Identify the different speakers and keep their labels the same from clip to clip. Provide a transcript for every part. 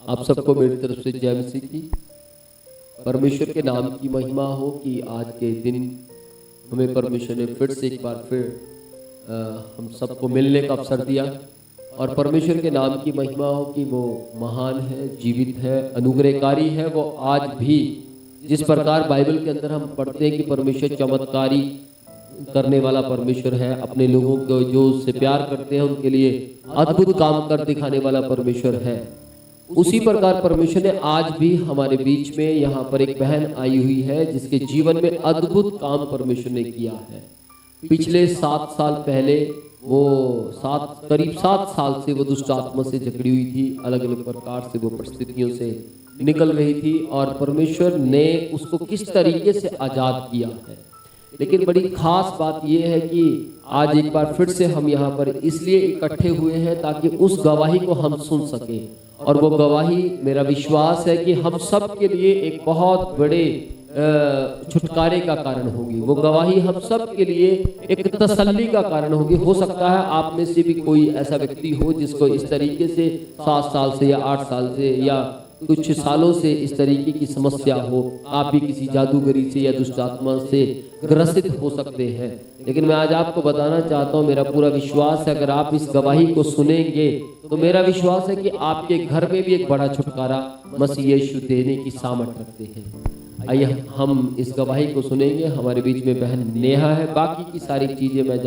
Speaker 1: आप सबको मेरी तरफ से जय मसीह की। परमेश्वर के नाम की महिमा हो कि आज के दिन हमें परमेश्वर ने फिर से एक बार फिर हम सबको मिलने का अवसर दिया। और परमेश्वर के नाम की महिमा हो कि वो महान है, जीवित है, अनुग्रहकारी है। वो आज भी जिस प्रकार बाइबल के अंदर हम पढ़ते हैं कि परमेश्वर चमत्कारी करने वाला परमेश्वर है, अपने लोगों को जो उससे प्यार करते हैं उनके लिए अद्भुत काम कर दिखाने वाला परमेश्वर है, उसी प्रकार परमेश्वर ने आज भी हमारे बीच में यहाँ पर एक बहन आई हुई है जिसके जीवन में अद्भुत काम परमेश्वर ने किया है। पिछले 7 साल पहले वो करीब 7 साल से वो दुष्ट आत्मा से जकड़ी हुई थी, अलग अलग प्रकार से वो परिस्थितियों से निकल रही थी और परमेश्वर ने उसको किस तरीके से आजाद किया है। लेकिन बड़ी खास बात यह है कि आज एक बार फिर से हम यहाँ पर इसलिए इकट्ठे हुए हैं ताकि उस गवाही को हम सुन सकें। और वो गवाही मेरा विश्वास है कि हम सब के लिए एक बहुत बड़े छुटकारे का कारण होगी। वो गवाही हम सब के लिए एक तसल्ली का कारण होगी। हो सकता है आप में से भी कोई ऐसा व्यक्ति हो जिसको इस तरीके से 7 साल से या 8 साल से या कुछ सालों से इस तरीके की समस्या हो। आप भी किसी जादूगरी से या दुष्ट आत्मा से ग्रसित हो सकते हैं। लेकिन मैं आज आपको बताना चाहता हूँ, मेरा पूरा विश्वास है अगर आप इस गवाही को सुनेंगे तो मेरा विश्वास है कि आपके घर में भी एक बड़ा छुटकारा मसीह यीशु देने की सामर्थ रखते हैं। आइए हम इस गवाही को सुनेंगे। हमारे बीच में बहन नेहा है। बाकी की सारी चीजें मैं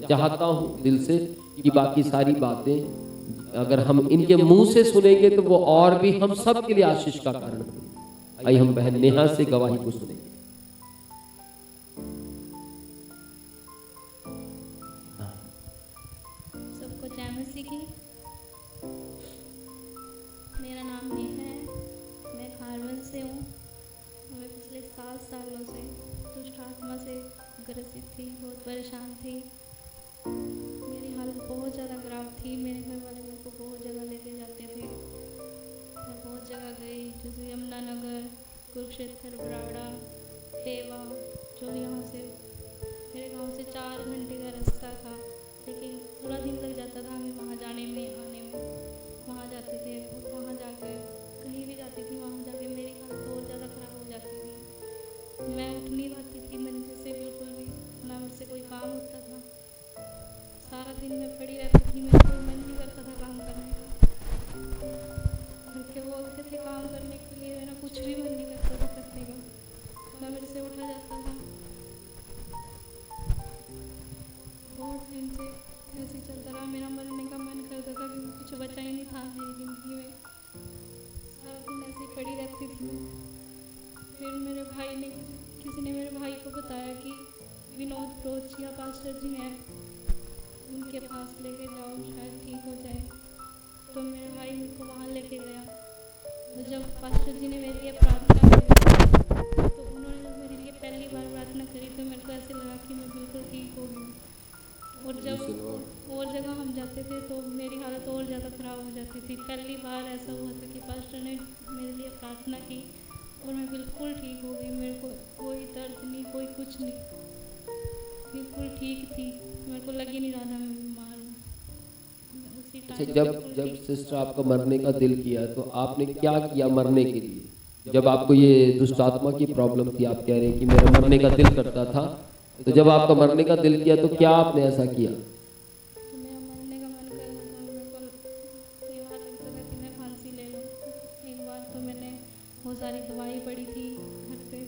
Speaker 1: चाहता हूँ दिल से कि बाकी सारी बातें अगर हम इनके मुंह से सुनेंगे तो वो और भी हम सब के लिए आशीष का कारण होगी। आइए हम बहन नेहा से गवाही को सुनेंगे।
Speaker 2: सबको जय मसीह की। मेरा नाम नेहा है, मैं खारवन से हूँ। मैं पिछले 7 सालों से दुष्ट आत्मा से ग्रसित थी, बहुत परेशान थी। मेरी हालत बहुत ज़्यादा खराब थी। मेरे घर वाले मेरे को बहुत जगह लेके जाते थे। मैं बहुत जगह गई, जैसे यमुनानगर, कुरुक्षेत्र, बराड़ा, टेवा, जो यहाँ से मेरे गांव से 4 घंटे का रास्ता था, लेकिन पूरा दिन लग जाता था हमें वहाँ जाने में आने में। वहाँ जाते थे और वहाँ जाकर कहीं भी जाती थी, वहाँ जाके मेरी हालत और ज़्यादा ख़राब हो जाती थी। मैं उठ नहीं पाती थी मंदिर से बिल्कुल भी, ना मुझसे कोई काम होता था। सारा दिन मैं पड़ी रहती थी, मेरा कोई मन नहीं करता था काम करने का। घर के बोलते थे काम करने के लिए, मेरा कुछ भी मन नहीं करता था करने का, ना मेरे से उठा जाता था। बहुत दिन से ऐसे ही चलता रहा। मेरा मरने का मन करता था क्योंकि कुछ बचा ही नहीं था मेरी ज़िंदगी में। सारा दिन ऐसे ही पड़ी रहती थी। फिर मेरे भाई ने, किसी ने मेरे भाई को बताया कि विनोद प्रोचिया पास्टर जी हैं, उनके पास लेके जाओ, शायद ठीक हो जाए। तो मेरे भाई मेरे को वहाँ लेके गया। और जब पास्टर जी ने मेरे लिए प्रार्थना करी तो उन्होंने जब मेरे लिए पहली बार प्रार्थना करी तो मेरे को ऐसे लगा कि मैं बिल्कुल ठीक हो गई। और जब और जगह हम जाते थे तो मेरी हालत और ज़्यादा ख़राब हो जाती थी। पहली बार ऐसा हुआ था कि पास्टर ने मेरे लिए प्रार्थना की और मैं बिल्कुल ठीक हो गई। मेरे को कोई दर्द नहीं, कोई कुछ नहीं, बिल्कुल ठीक थी। मेरे को लग ही नहीं रहा था मैं बीमार हूँ।
Speaker 1: अच्छा, जब सिस्टर आपका मरने का दिल किया तो आपने क्या किया मरने के लिए? जब आपको ये दुष्ट आत्मा की प्रॉब्लम थी, आप कह रहे हैं कि मेरा मरने का दिल करता था, तो जब आपका मरने का दिल किया तो क्या आपने ऐसा किया?
Speaker 2: तो मेरा मरने का मन कर रहा था। मेरे को कई बार लगता था कि मैं फांसी ले लूँ। एक बार तो मैंने बहुत सारी दवाई पड़ी थी घर पे,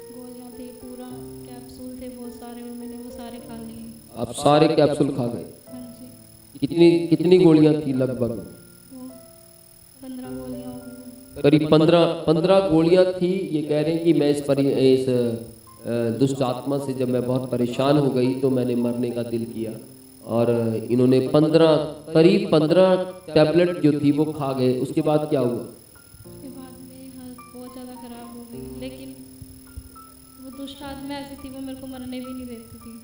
Speaker 2: गोलियाँ थी, पूरा कैप्सूल थे बहुत सारे, और मैंने वो सारे खा लिए।
Speaker 1: आप सारे कैप्सूल खा गए?
Speaker 2: हाँ जी।
Speaker 1: कितनी गोलियां थी लगभग?
Speaker 2: वो 15 गोलियाँ होंगी।
Speaker 1: करीब 15 गोलियां थी। ये कह रहे हैं कि मैं इस दुष्ट आत्मा से जब मैं बहुत परेशान हो गई तो मैंने मरने का दिल किया और इन्होंने करीब 15 टैबलेट जो थी वो खा गए। उसके बाद क्या हुआ?
Speaker 2: उसके बाद मेरी हालत बहुत ज़्यादा ख़राब हो गई, लेकिन वो दुष्ट आत्मा ऐसी थी, वो मेरे को मरने भी नहीं देती थी।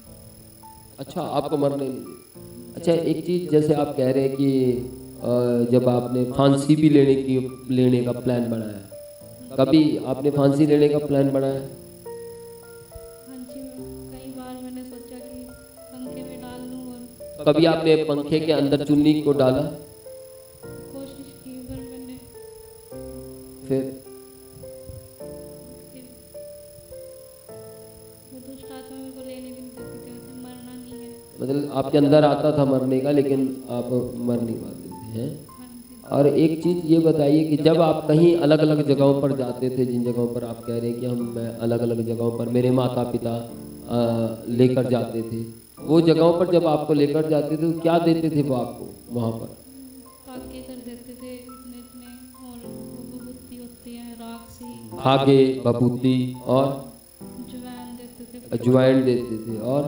Speaker 1: अच्छा, आपको मरने नहीं दी। अच्छा, एक चीज़ जैसे आप कह रहे हैं कि जब आपने फांसी भी लेने का प्लान बनाया, कभी आपने फांसी लेने का प्लान बनाया?
Speaker 2: हाँ जी, कई बार मैंने सोचा कि पंखे में डाल लूँ। और
Speaker 1: कभी आपने पंखे के अंदर चुन्नी को डाला?
Speaker 2: कोशिश की, पर मैंने
Speaker 1: फिर
Speaker 2: वो दुष्ट आत्मा मेरे को लेने भी नहीं देती थी, मतलब मरना नहीं है।
Speaker 1: मतलब आपके अंदर आता था मरने का, लेकिन आप मर नहीं पाते थे, हैं?
Speaker 2: हाँ जी।
Speaker 1: और एक चीज़ ये बताइए कि जब आप कहीं अलग अलग जगहों पर जाते थे, जिन जगहों पर आप कह रहे हैं कि मैं अलग अलग जगहों पर मेरे माता पिता लेकर जाते थे, वो जगहों पर जब आपको लेकर जाते थे तो क्या देते थे वो आपको वहाँ पर?
Speaker 2: खाके कर देते थे इतने इतने, और वो विभूति होती है राख सी,
Speaker 1: खागे, बबूती और
Speaker 2: अजवाइन देते थे,
Speaker 1: अजवाइन देते थे, और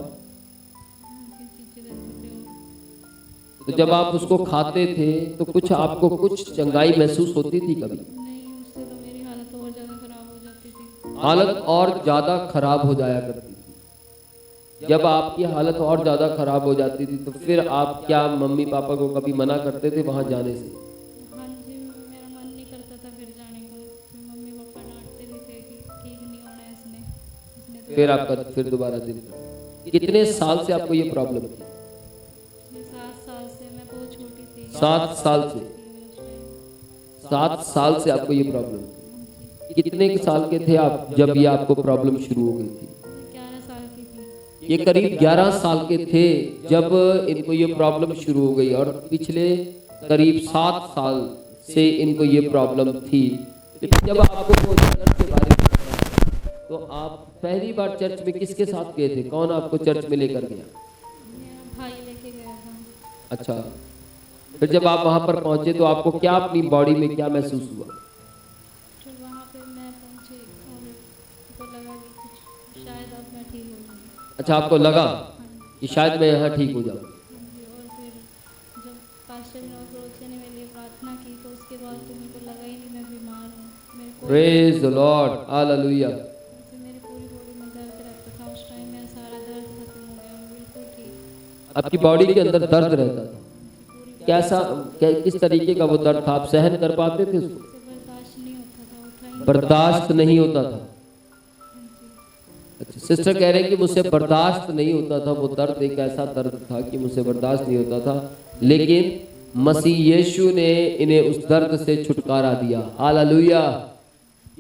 Speaker 2: ऐसी चीजें देते थे।
Speaker 1: तो जब आप उसको खाते थे तो कुछ आपको कुछ चंगाई महसूस होती थी कभी?
Speaker 2: नहीं, उससे तो मेरी हालत और ज़्यादा खराब हो जाती थी।
Speaker 1: हालत और ज़्यादा खराब हो जाया करती थी। जब आपकी हालत और ज़्यादा खराब हो जाती थी तो फिर आप क्या मम्मी पापा को कभी मना करते थे वहाँ जाने से?
Speaker 2: हाँ जी, मेरा मन नहीं करता था फिर जाने को। फिर मम्मी पापा डांटते भी थे कि ठीक नहीं होना है इसने इसने तो।
Speaker 1: फिर आपका फिर दोबारा दिल। कितने साल से आपको ये प्रॉब्लम थी?
Speaker 2: 7 साल से, मैं बहुत छोटी थी।
Speaker 1: 7 साल से?
Speaker 2: उस टाइम।
Speaker 1: 7 साल से आपको ये प्रॉब्लम थी? कितने के साल के थे आप जब ये आपको प्रॉब्लम शुरू हो गई थी?
Speaker 2: 11 साल की थी।
Speaker 1: ये करीब 11 साल के थे जब इनको ये प्रॉब्लम शुरू हो गई, और पिछले करीब 7 साल से इनको ये प्रॉब्लम थी। जब आपको वो चर्च के बारे में पता, तो आप पहली बार चर्च में किसके साथ गए थे? कौन आपको चर्च में लेकर गया?
Speaker 2: मेरा भाई लेके गया था।
Speaker 1: अच्छा, फिर जब आप वहां पर पहुंचे तो आपको क्या अपनी बॉडी में क्या महसूस हुआ?
Speaker 2: फिर वहाँ पे मैं पहुँची और मुझको लगा कि कुछ शायद अब मैं ठीक हो जाऊँ।
Speaker 1: अच्छा, आपको लगा कि शायद मैं यहाँ ठीक हो जाऊँ।
Speaker 2: हाँ जी, और फिर जब पास्टर ने और प्रोचे ने मेरे लिए प्रार्थना की तो उसके बाद तो मेरे को लगा ही नहीं मैं बीमार हूँ। मेरे को
Speaker 1: प्रेज द लॉर्ड, हालेलुया।
Speaker 2: जैसे मेरी पूरी बॉडी में दर्द रहता था। उस टाइम मेरा सारा दर्द खत्म हो गया, मैं बिल्कुल ठीक।
Speaker 1: आपकी बॉडी के अंदर दर्द रहता था? कैसा, किस तरीके का वो दर्द था? आप सहन कर पाते थे उसको?
Speaker 2: से बर्दाश्त नहीं होता था, उठा ही नहीं।
Speaker 1: बर्दाश्त नहीं होता था?
Speaker 2: हाँ जी।
Speaker 1: अच्छा, सिस्टर कह रहे हैं कि मुझसे बर्दाश्त नहीं होता था वो दर्द। एक ऐसा दर्द था कि मुझसे बर्दाश्त नहीं होता था, लेकिन मसीह यीशु ने इन्हें उस दर्द से छुटकारा दिया। हालेलुया।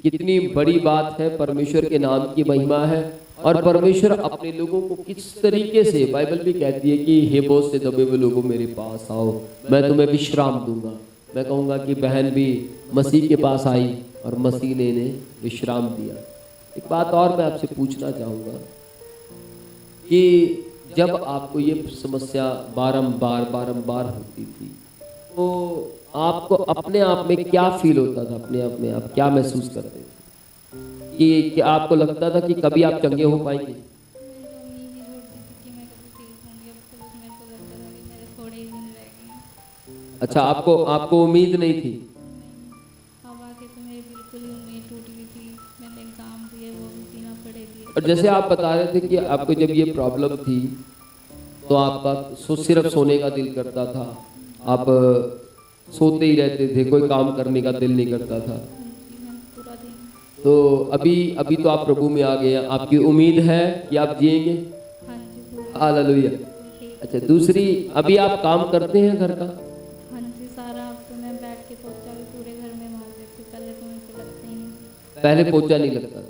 Speaker 1: कितनी बड़ी बात है, परमेश्वर के नाम की महिमा है। और परमेश्वर अपने लोगों को किस तरीके से, बाइबल भी कहती है कि हे बोझ से दबे हुए लोगों मेरे पास आओ, मैं तुम्हें विश्राम दूंगा। मैं कहूँगा कि बहन भी मसीह के पास आई और मसीह ने इन्हें विश्राम दिया। एक बात और मैं आपसे पूछना चाहूँगा कि जब आपको ये समस्या बारंबार होती थी तो आपको अपने आप में क्या फील होता था? अपने आप में आप क्या महसूस करते थे? कि आपको लगता था कि कभी आप चंगे हो पाएंगे?
Speaker 2: मैंने तो उम्मीद ही छोड़ दी थी कि मैं कभी ठीक होंगी। अब तो बस मेरे को लगता था कि मेरे थोड़े ही दिन रह गए हैं।
Speaker 1: अच्छा, आपको उम्मीद नहीं थी?
Speaker 2: अब आके तो मेरी बिल्कुल ही उम्मीद टूट गई थी। मैंने एग्ज़ाम दिए, वो भी बिना पढ़े दिए।
Speaker 1: और जैसे आप बता रहे थे कि आपको जब ये प्रॉब्लम थी तो आपका सिर्फ सोने का दिल करता था, आप सोते ही रहते थे, कोई काम करने का दिल नहीं करता था।
Speaker 2: हाँ जी, मैं पूरा दिन।
Speaker 1: तो अभी तो आप प्रभु में आ गए हैं, आपकी उम्मीद है कि आप जिएंगे?
Speaker 2: हाँ जी, पूरा
Speaker 1: हालेलुया।
Speaker 2: ठीक।
Speaker 1: अच्छा, दूसरी, अभी आप काम करते हैं घर का?
Speaker 2: हाँ जी, सारा अब तो मैं बैठ के पोछा भी पूरे घर में मार देती हूँ। पहले तो मेरे को लगता ही नहीं।
Speaker 1: पहले पोछा नहीं लगता था,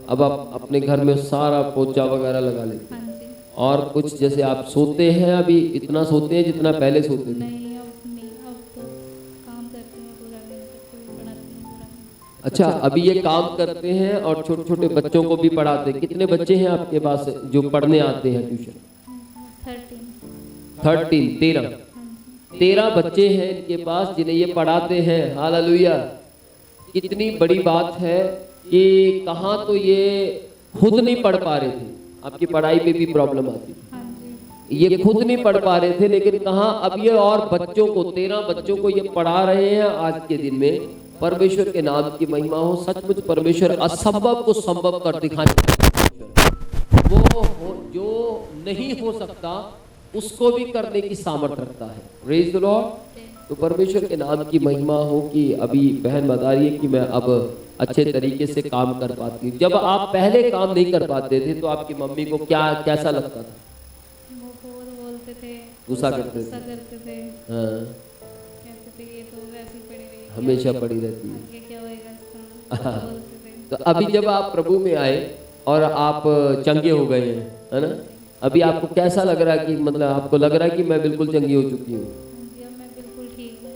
Speaker 1: अब आप अपने घर में सारा पोछा वगैरह लगा लेते हैं।
Speaker 2: हाँ जी।
Speaker 1: और कुछ जैसे आप सोते हैं, अभी इतना सोते हैं जितना पहले सोते थे?
Speaker 2: नहीं, अब नहीं। अब तो काम करती हूँ पूरा दिन, तक को भी पढ़ाती हूँ पूरा दिन।
Speaker 1: अच्छा, अभी ये काम करते हैं और छोटे छोटे बच्चों को भी पढ़ाते हैं। कितने बच्चे हैं आपके पास जो पढ़ने आते हैं ट्यूशन?
Speaker 2: 13।
Speaker 1: 13
Speaker 2: हाँ जी।
Speaker 1: 13 बच्चे हैं इनके पास जिन्हें ये पढ़ाते हैं। हालेलुया। कितनी बड़ी बात है कि कहाँ तो ये खुद नहीं पढ़ पा रहे थे, आपकी पढ़ाई में भी प्रॉब्लम आती थी,
Speaker 2: हाँ जी।
Speaker 1: ये खुद नहीं पढ़ पा रहे थे, लेकिन कहाँ अब ये और बच्चों को, 13 बच्चों को ये पढ़ा रहे हैं आज के दिन में। परमेश्वर के नाम की महिमा हो। सचमुच परमेश्वर असंभव को संभव कर दिखाने, जो नहीं हो सकता उसको भी करने की सामर्थ्य रखता है। Praise the Lord. तो परमेश्वर के नाम की महिमा हो कि अभी बहन बता रही है कि मैं अब अच्छे तरीके से काम कर पाती हूँ। जब आप पहले काम नहीं कर पाते थे तो आपकी मम्मी को कैसा लगता था?
Speaker 2: वो बहुत बोलते थे,
Speaker 1: गुस्सा करते
Speaker 2: गुस्सा
Speaker 1: थे?
Speaker 2: करते थे।
Speaker 1: हाँ,
Speaker 2: कहते थे ये तो वैसे ही पड़ी रही,
Speaker 1: हमेशा पड़ी रहती है।
Speaker 2: आगे क्या होएगा इसका। बोलते थे।
Speaker 1: तो अभी जब आप प्रभु में आए और आप चंगे हो गए हैं, है ना, अभी आपको कैसा लग रहा है कि मतलब आपको लग रहा है कि मैं बिल्कुल चंगी हो चुकी हूँ?
Speaker 2: हाँ जी, अब मैं बिल्कुल ठीक हूँ।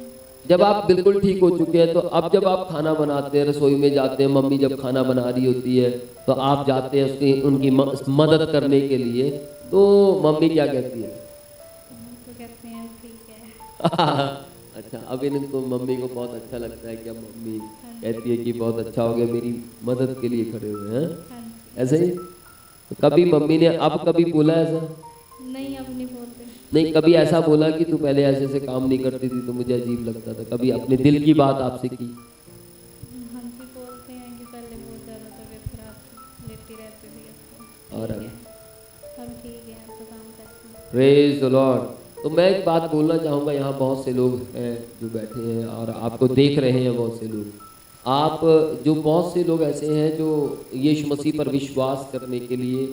Speaker 1: जब आप बिल्कुल ठीक हो चुके हैं तो अब जब आप खाना बनाते हैं, रसोई में जाते हैं, मम्मी जब खाना बना रही होती है तो आप जाते हैं उसकी उनकी मदद करने के लिए, तो मम्मी क्या कहती है?
Speaker 2: तो कहते हैं ठीक है।
Speaker 1: अच्छा, अब इनको मम्मी को बहुत अच्छा लगता है कि अब मम्मी कहती है कि बहुत अच्छा हो गया, मेरी मदद के लिए खड़े हुए हैं।
Speaker 2: हाँ जी।
Speaker 1: ऐसे ही तो कभी मम्मी ने अब कभी बोला ऐसा?
Speaker 2: नहीं, अब नहीं बोलते।
Speaker 1: नहीं, कभी ऐसा बोला कि तू पहले ऐसे ऐसे काम नहीं करती थी तो मुझे अजीब लगता था, कभी अपने दिल की बात आपसे की?
Speaker 2: हाँ जी, बोलते हैं कि पहले बहुत ज़्यादा तबीयत खराब लेटी रहती थी,
Speaker 1: और
Speaker 2: अब ठीक है, अब तो काम करती हूँ।
Speaker 1: Praise the Lord. तो मैं एक बात बोलना चाहूँगा, यहाँ बहुत से लोग हैं जो बैठे हैं और आपको देख रहे हैं, बहुत से लोग, आप जो बहुत से लोग ऐसे हैं जो यीशु मसीह पर विश्वास करने के लिए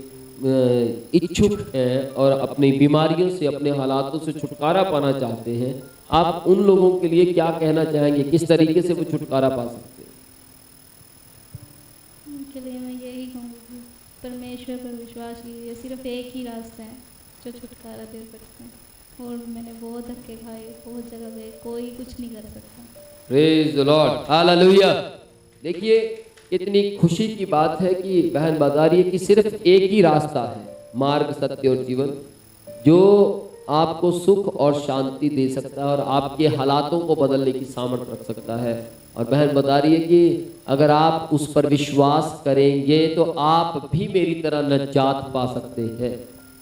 Speaker 1: इच्छुक हैं और अपनी बीमारियों से, अपने हालातों से छुटकारा पाना चाहते हैं, आप उन लोगों के लिए क्या कहना चाहेंगे? किस तरीके से वो छुटकारा पा सकते हैं?
Speaker 2: उनके लिए मैं यही कहूँगी, परमेश्वर पर विश्वास कीजिए, सिर्फ एक ही रास्ता है जो छुटकारा दे सकते हैं। और मैंने बहुत धक्के खाए, बहुत जगह गए, कोई कुछ नहीं कर सकता।
Speaker 1: Praise the Lord, hallelujah. देखिए कितनी खुशी की बात है कि बहन बता रही है कि सिर्फ एक ही रास्ता है, मार्ग, सत्य और जीवन, जो आपको सुख और शांति दे सकता है और आपके हालातों को बदलने की सामर्थ्य रख सकता है। और बहन बता रही है कि अगर आप उस पर विश्वास करेंगे तो आप भी मेरी तरह निजात पा सकते हैं।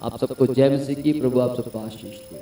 Speaker 1: आप सबको जय मसीह की। प्रभु आप सबको आशीष दे।